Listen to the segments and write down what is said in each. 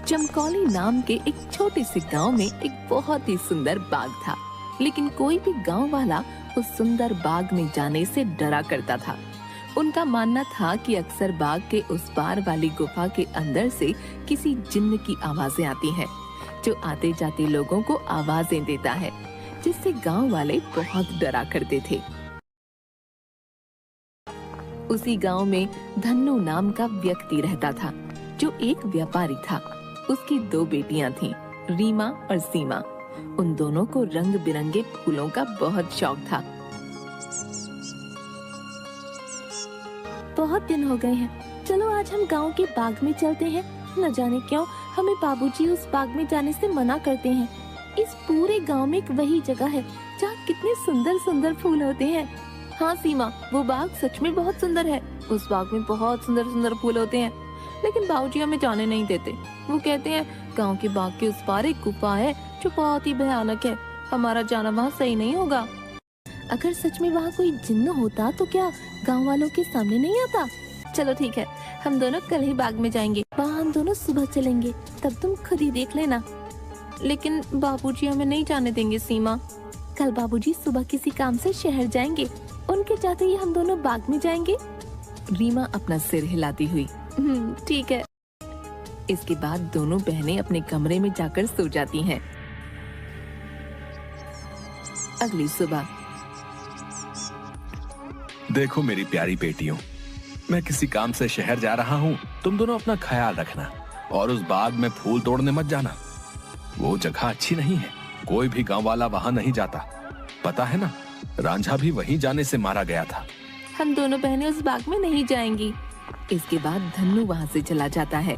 चमकौली नाम के एक छोटे से गांव में एक बहुत ही सुंदर बाग था, लेकिन कोई भी गांव वाला उस सुंदर बाग में जाने से डरा करता था। उनका मानना था कि अक्सर बाग के उस पार वाली गुफा के अंदर से किसी जिन्न की आवाजें आती हैं, जो आते जाते लोगों को आवाजें देता है, जिससे गांव वाले बहुत डरा करते थे। उसी गांव में धन्नू नाम का व्यक्ति रहता था, जो एक व्यापारी था। उसकी 2 बेटियां थीं, रीमा और सीमा। उन दोनों को रंग बिरंगे फूलों का बहुत शौक था। बहुत दिन हो गए हैं, चलो आज हम गांव के बाग में चलते हैं। न जाने क्यों हमें बाबूजी उस बाग में जाने से मना करते हैं। इस पूरे गांव में एक वही जगह है जहाँ कितने सुंदर सुंदर फूल होते हैं। हाँ सीमा, वो बाग सच में बहुत सुंदर है। उस बाग में बहुत सुंदर सुंदर फूल होते हैं, लेकिन बाबूजी हमें जाने नहीं देते। वो कहते हैं गांव के बाग के उस पार एक गुफा है जो बहुत ही भयानक है, हमारा जाना वहाँ सही नहीं होगा। अगर सच में वहाँ कोई जिन्न होता तो क्या गांव वालों के सामने नहीं आता? चलो ठीक है, हम दोनों कल ही बाग में जाएंगे। वहाँ हम दोनों सुबह चलेंगे, तब तुम खुद ही देख लेना। लेकिन बाबूजी हमें नहीं जाने देंगे सीमा। कल बाबूजी सुबह किसी काम से शहर जाएंगे, उनके जाते ही हम दोनों बाग में जाएंगे। रीमा अपना सिर हिलाती हुई ठीक है। इसके बाद दोनों बहनें अपने कमरे में जाकर सो जाती हैं। अगली सुबह। देखो मेरी प्यारी बेटियों, मैं किसी काम से शहर जा रहा हूँ। तुम दोनों अपना ख्याल रखना और उस बाग में फूल तोड़ने मत जाना। वो जगह अच्छी नहीं है, कोई भी गांव वाला वहाँ नहीं जाता। पता है ना, रांझा भी वहीं जाने से मारा गया था। हम दोनों बहनें उस बाग में नहीं जाएंगी। इसके बाद धन्नू वहाँ से चला जाता है।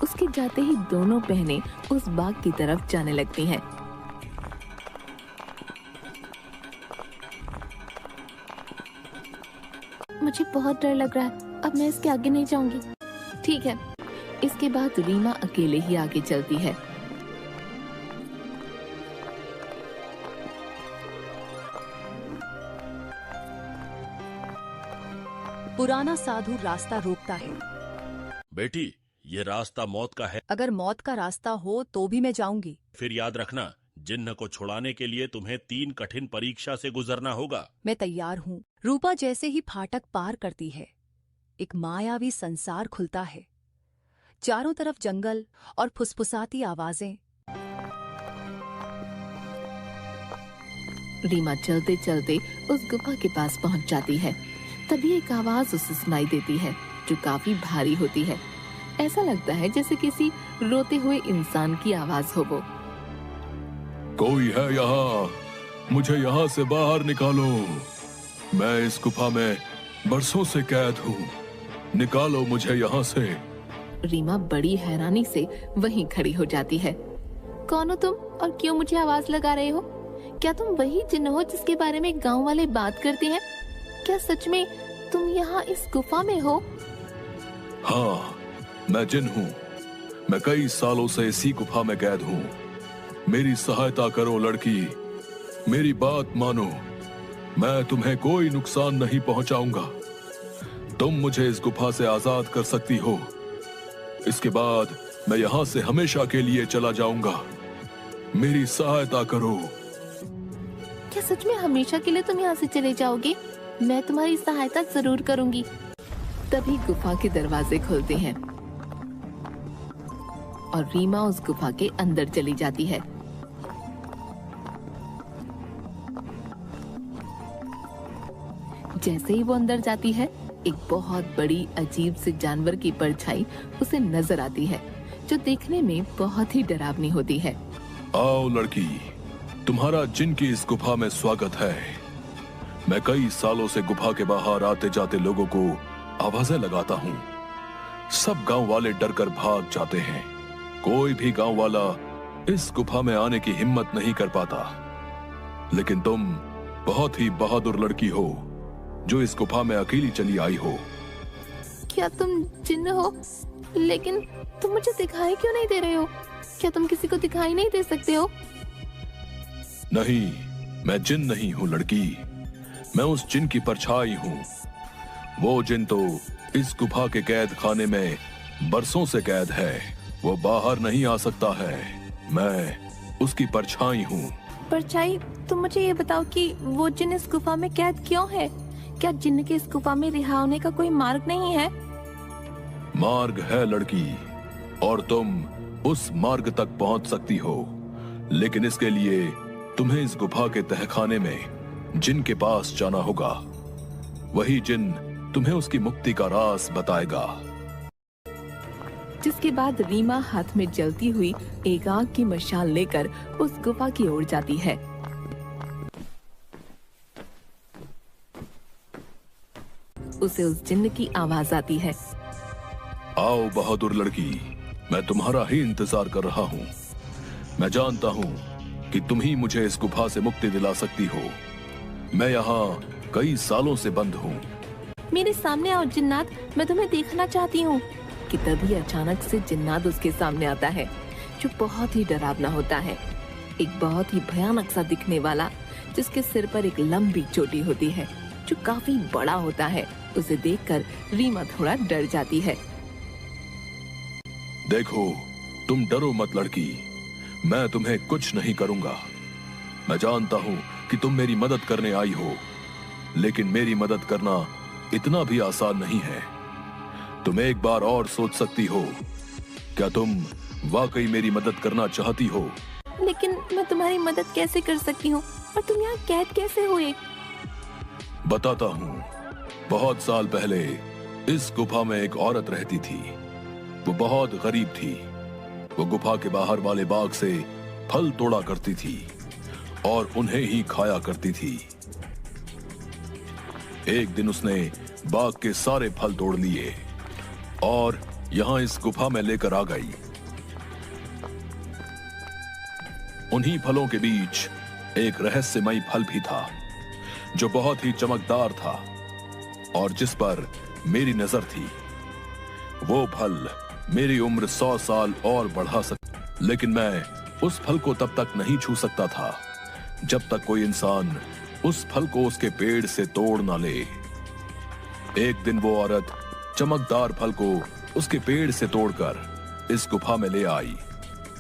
उसके जाते ही दोनों बहनें उस बाग की तरफ जाने लगती हैं। मुझे बहुत डर लग रहा है, अब मैं इसके आगे नहीं जाऊंगी। ठीक है। इसके बाद रीमा अकेले ही आगे चलती है। पुराना साधु रास्ता रोकता है। बेटी, ये रास्ता मौत का है। अगर मौत का रास्ता हो तो भी मैं जाऊंगी। फिर याद रखना, जिन्न को छुड़ाने के लिए तुम्हें 3 कठिन परीक्षा से गुजरना होगा। मैं तैयार हूँ। रूपा जैसे ही फाटक पार करती है, एक मायावी संसार खुलता है। चारों तरफ जंगल और फुसफुसाती आवाजें। रीमा चलते चलते उस गुफा के पास पहुंच जाती है। तभी एक आवाज उसे सुनाई देती है, जो काफी भारी होती है। ऐसा लगता है जैसे किसी रोते हुए इंसान की आवाज हो वो। कोई है यहाँ? मुझे यहाँ से बाहर निकालो। मैं इस गुफा में बरसों से कैद हूँ। निकालो मुझे यहाँ से। रीमा बड़ी हैरानी से वहीं खड़ी हो जाती है। कौन हो तुम और क्यों मुझे आवाज लगा रहे हो? क्या तुम वही जिन्न हो जिसके बारे में गांव वाले बात करते हैं? क्या सच में तुम यहाँ इस गुफा में हो? हाँ, मैं जिन हूँ। मैं कई सालों से इसी गुफा में कैद हूँ। मेरी सहायता करो लड़की, मेरी बात मानो। मैं तुम्हें कोई नुकसान नहीं पहुंचाऊंगा। तुम मुझे इस गुफा से आजाद कर सकती हो। इसके बाद मैं यहाँ से हमेशा के लिए चला जाऊंगा। मेरी सहायता करो। क्या सच में हमेशा के लिए तुम यहाँ से चले जाओगे? मैं तुम्हारी सहायता जरूर करूंगी। तभी गुफा के दरवाजे खुलते हैं और रीमा उस गुफा के अंदर चली जाती है। जैसे ही वो अंदर जाती है, एक बहुत बड़ी अजीब से जानवर की परछाई उसे नजर आती है, जो देखने में बहुत ही डरावनी होती है। आओ लड़की, तुम्हारा जिन की इस गुफा में स्वागत है। मैं कई सालों से गुफा के बाहर आते जाते लोगों को आवाजें लगाता हूँ। सब गांव वाले डर कर भाग जाते हैं। कोई भी गांव वाला इस गुफा में आने की हिम्मत नहीं कर पाता। लेकिन तुम बहुत ही बहादुर लड़की हो, जो इस गुफा में अकेली चली आई हो। क्या तुम जिन्न हो? लेकिन तुम मुझे दिखाई क्यों नहीं दे रहे हो? क्या तुम किसी को दिखाई नहीं दे सकते हो? नहीं, मैं जिन नहीं हूँ लड़की। मैं उस जिन की परछाई हूँ। वो जिन तो इस गुफा के कैद खाने में बरसों से कैद है। वो बाहर नहीं आ सकता है। मैं उसकी परछाई हूँ। परछाई, तुम मुझे ये बताओ कि वो जिन इस गुफा में कैद क्यों है? क्या जिन्न के इस गुफा में रिहा होने का कोई मार्ग नहीं है? मार्ग है लड़की, और तुम उस मार्ग तक पहुंच सकती हो, लेकिन इसके लिए तुम्हें इस गुफा के तहखाने में जिन के पास जाना होगा। वही जिन तुम्हें उसकी मुक्ति का राज बताएगा। जिसके बाद रीमा हाथ में जलती हुई एक आग की मशाल लेकर उस गुफा की ओर जाती है। उसे उस जिन्न की आवाज आती है। आओ बहादुर लड़की, मैं तुम्हारा ही इंतजार कर रहा हूँ। मैं जानता हूँ कि तुम ही मुझे इस गुफा से मुक्ति दिला सकती हो। मैं यहाँ कई सालों से बंद हूँ। मेरे सामने आओ जिन्नात, मैं तुम्हें देखना चाहती हूँ। कि तभी अचानक से जिन्नात उसके सामने आता है, जो बहुत ही डरावना होता है। एक बहुत ही भयानक सा दिखने वाला, जिसके सिर पर एक लंबी चोटी होती है, जो काफी बड़ा होता है। उसे देखकर रीमा थोड़ा डर जाती है। देखो, तुम डरो मत लड़की, मैं तुम्हें कुछ नहीं करूंगा। मैं जानता हूँ कि तुम मेरी मदद करने आई हो, लेकिन मेरी मदद करना इतना भी आसान नहीं है। तुम एक बार और सोच सकती हो। क्या तुम वाकई मेरी मदद करना चाहती हो? लेकिन मैं तुम्हारी मदद कैसे कर सकती हूँ, और तुम यहाँ कैद कैसे हुए? बताता हूँ। बहुत साल पहले इस गुफा में एक औरत रहती थी। वो बहुत गरीब थी। वो गुफा के बाहर वाले बाग से फल तोड़ा करती थी और उन्हें ही खाया करती थी। एक दिन उसने बाग के सारे फल तोड़ लिए और यहाँ इस गुफा में लेकर आ गई। उन्हीं फलों के बीच एक रहस्यमयी फल भी था, जो बहुत ही चमकदार था और जिस पर मेरी नजर थी। वो फल मेरी उम्र 100 साल और बढ़ा सकता, लेकिन मैं उस फल को तब तक नहीं छू सकता था जब तक कोई इंसान उस फल को उसके पेड़ से तोड़ ना ले। एक दिन वो औरत चमकदार फल को उसके पेड़ से तोड़कर इस गुफा में ले आई।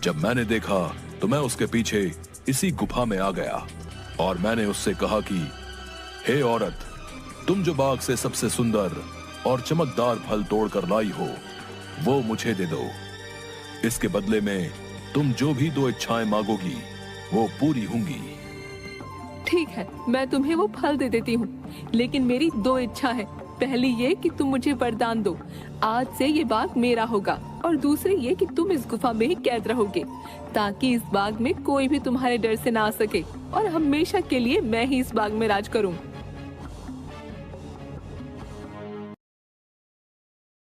जब मैंने देखा तो मैं उसके पीछे इसी गुफा में आ गया और मैंने उससे कहा कि हे औरत, तुम जो बाग से सबसे सुंदर और चमकदार फल तोड़कर लाई हो, वो मुझे दे दो। इसके बदले में तुम जो भी 2 इच्छाएं मांगोगी वो पूरी होंगी। ठीक है, मैं तुम्हें वो फल दे देती हूँ, लेकिन मेरी 2 इच्छा है। पहली ये कि तुम मुझे वरदान दो, आज से ये बाग मेरा होगा, और दूसरी ये कि तुम इस गुफा में ही कैद रहोगे, ताकि इस बाग में कोई भी तुम्हारे डर से ना आ सके, और हमेशा के लिए मैं ही इस बाग में राज करूं।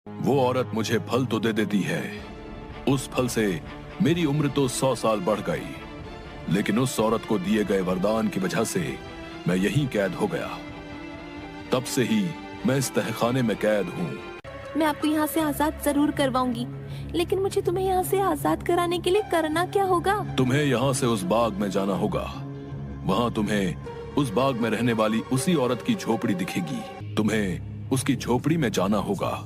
वो औरत मुझे फल तो दे देती है। उस फल से मेरी उम्र तो 100 साल बढ़ गई, लेकिन उस औरत को दिए गए वरदान की वजह से मैं यहीं कैद हो गया। तब से ही मैं इस तहखाने में कैद हूँ। मैं आपको यहाँ से आजाद जरूर करवाऊंगी, लेकिन मुझे तुम्हें यहाँ से आजाद कराने के लिए करना क्या होगा? तुम्हें यहाँ से उस बाग में जाना होगा। वहाँ तुम्हें उस बाग में रहने वाली उसी औरत की झोपड़ी दिखेगी। तुम्हें उसकी झोपड़ी में जाना होगा।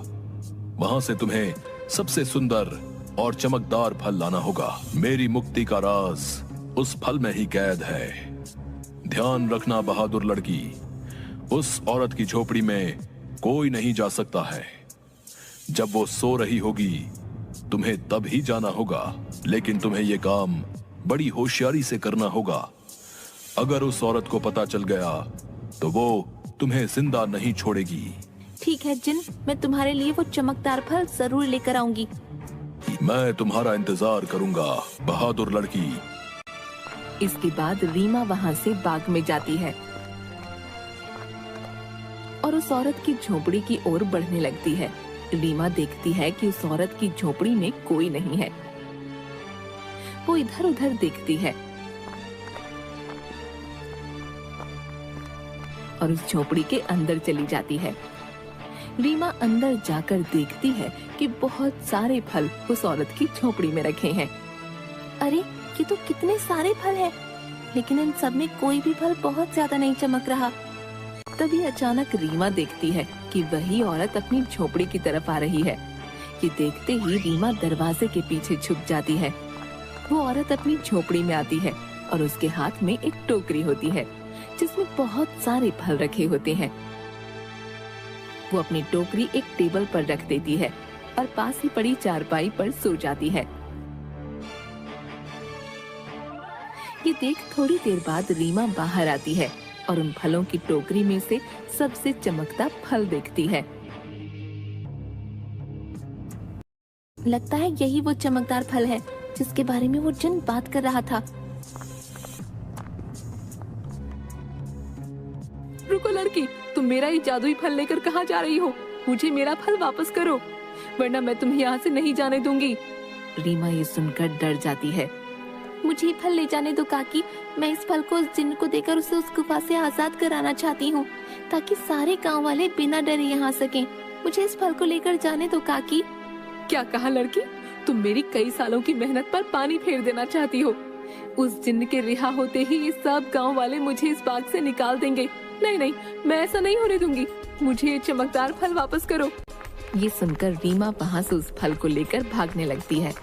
वहाँ से तुम्हें सबसे सुंदर और चमकदार फल लाना होगा। मेरी मुक्ति का राज उस फल में ही कैद है। ध्यान रखना बहादुर लड़की, उस औरत की झोपड़ी में कोई नहीं जा सकता है। जब वो सो रही होगी तुम्हें तब ही जाना होगा, लेकिन तुम्हें ये काम बड़ी होशियारी से करना होगा। अगर उस औरत को पता चल गया तो वो तुम्हें जिंदा नहीं छोड़ेगी। ठीक है जिन, मैं तुम्हारे लिए वो चमकदार फल जरूर लेकर आऊंगी। मैं तुम्हारा इंतजार करूंगा बहादुर लड़की। इसके बाद रीमा वहाँ से बाग में जाती है और उस औरत की झोपड़ी की ओर बढ़ने लगती है। रीमा देखती है कि उस औरत की झोपड़ी में कोई नहीं है। वो इधर उधर देखती है और उस झोपड़ी के अंदर चली जाती है। रीमा अंदर जाकर देखती है कि बहुत सारे फल उस औरत की झोपड़ी में रखे हैं। अरे ये तो कितने सारे फल हैं, लेकिन इन सब में कोई भी फल बहुत ज्यादा नहीं चमक रहा। तभी अचानक रीमा देखती है कि वही औरत अपनी झोपड़ी की तरफ आ रही है। ये देखते ही रीमा दरवाजे के पीछे छुप जाती है। वो औरत अपनी झोपड़ी में आती है और उसके हाथ में एक टोकरी होती है जिसमें बहुत सारे फल रखे होते हैं। वो अपनी टोकरी एक टेबल पर रख देती है और पास ही पड़ी चारपाई पर सो जाती है। ये देख थोड़ी देर बाद रीमा बाहर आती है और उन फलों की टोकरी में से सबसे चमकता फल देखती है। लगता है यही वो चमकदार फल है जिसके बारे में वो जिन बात कर रहा था। रुको लड़की, तुम मेरा ही जादुई फल लेकर कहाँ जा रही हो? मुझे मेरा फल वापस करो, वरना मैं तुम्हें यहाँ से नहीं जाने दूंगी। रीमा ये सुनकर डर जाती है। मुझे फल ले जाने दो काकी, मैं इस फल को उस जिन्न को देकर उसे उस गुफा से आजाद कराना चाहती हूँ, ताकि सारे गांव वाले बिना डरे यहाँ सकें। मुझे इस फल को लेकर जाने दो काकी। क्या कहा लड़की? तुम मेरी कई सालों की मेहनत पर पानी फेर देना चाहती हो? उस जिन्न के रिहा होते ही ये सब गांव वाले मुझे इस बाग से निकाल देंगे। नहीं नहीं, मैं ऐसा नहीं होने दूंगी। मुझे ये चमकदार फल वापस करो। ये सुनकर रीमा वहाँ से उस फल को लेकर भागने लगती है।